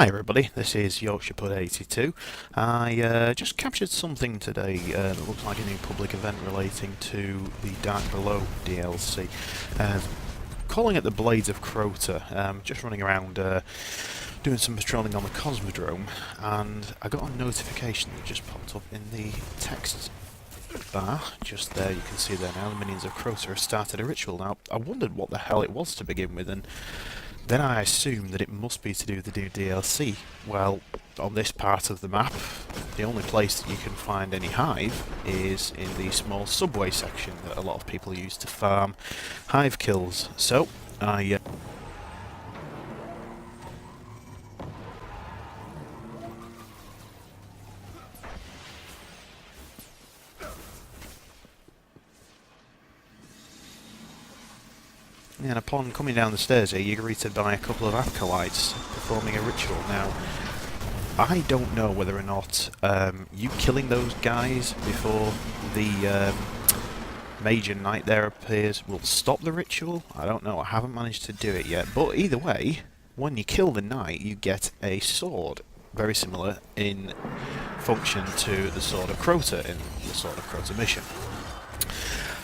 Hi everybody, this is Yorkshire Pud 82. I just captured something today that looks like a new public event relating to the Dark Below DLC. Calling it the Blades of Crota. Just running around doing some patrolling on the cosmodrome, and I got a notification that just popped up in the text bar. Just there, you can see there now, the minions of Crota have started a ritual. Now, I wondered what the hell it was to begin with, and then I assumed that it must be to do with the new DLC. Well, on this part of the map, the only place that you can find any hive is in the small subway section that a lot of people use to farm hive kills. So, I and upon coming down the stairs here, you're greeted by a couple of acolytes performing a ritual. Now, I don't know whether or not you killing those guys before the major knight there appears will stop the ritual. I don't know, I haven't managed to do it yet. But either way, when you kill the knight, you get a sword. Very similar in function to the Sword of Crota in the Sword of Crota mission.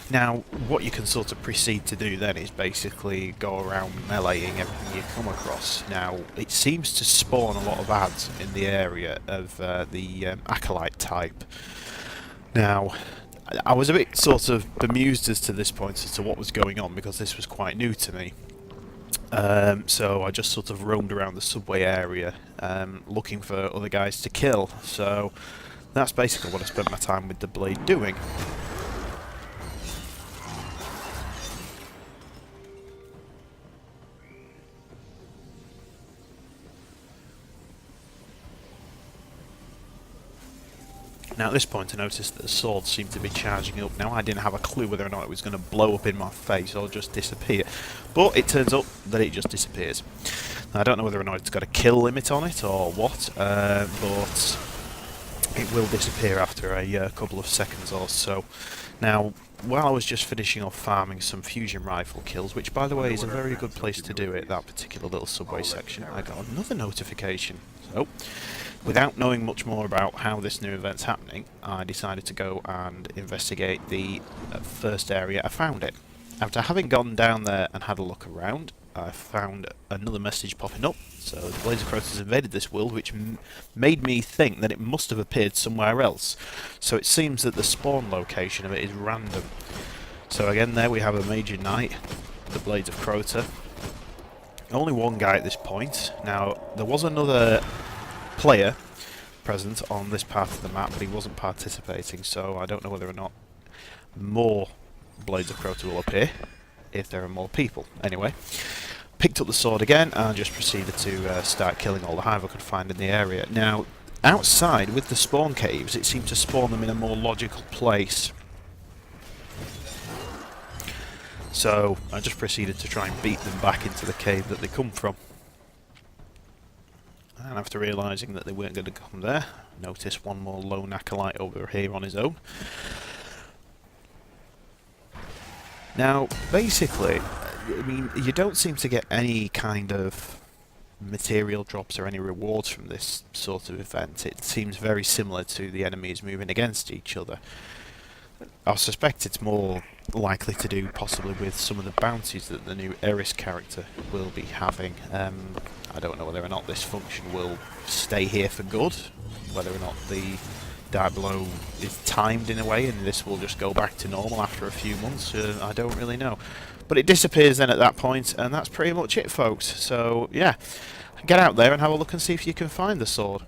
Now, what you can sort of proceed to do then is basically go around meleeing everything you come across. Now, it seems to spawn a lot of ads in the area of the acolyte type. Now, I was a bit sort of bemused as to this point as to what was going on, because this was quite new to me. So I just sort of roamed around the subway area looking for other guys to kill. So that's basically what I spent my time with the blade doing. Now at this point I noticed that the sword seemed to be charging up. Now I didn't have a clue whether or not it was going to blow up in my face or just disappear. But it turns up that it just disappears. Now, I don't know whether or not it's got a kill limit on it or what, but it will disappear after a couple of seconds or so. Now, while I was just finishing off farming some fusion rifle kills, which by the way is a very good place to do it, that particular little subway section, I got another notification. So, without knowing much more about how this new event's happening, I decided to go and investigate the first area I found it. After having gone down there and had a look around, I found another message popping up. So the Blades of Crota has invaded this world, which made me think that it must have appeared somewhere else. So it seems that the spawn location of it is random. So again, there we have a major knight, the Blades of Crota. Only one guy at this point. Now, there was another player present on this part of the map, but he wasn't participating, so I don't know whether or not more Blades of Crota will appear if there are more people. Anyway, picked up the sword again and just proceeded to start killing all the hive I could find in the area. Now, outside with the spawn caves, it seemed to spawn them in a more logical place. So I just proceeded to try and beat them back into the cave that they come from. And after realising that they weren't going to come there, notice one more lone acolyte over here on his own. Now, basically, I mean, you don't seem to get any kind of material drops or any rewards from this sort of event. It seems very similar to the enemies moving against each other. I suspect it's more likely to do possibly with some of the bounties that the new Eris character will be having. I don't know whether or not this function will stay here for good, whether or not the Dark Below is timed in a way and this will just go back to normal after a few months. I don't really know. But it disappears then at that point, and that's pretty much it, folks. So yeah, get out there and have a look and see if you can find the sword.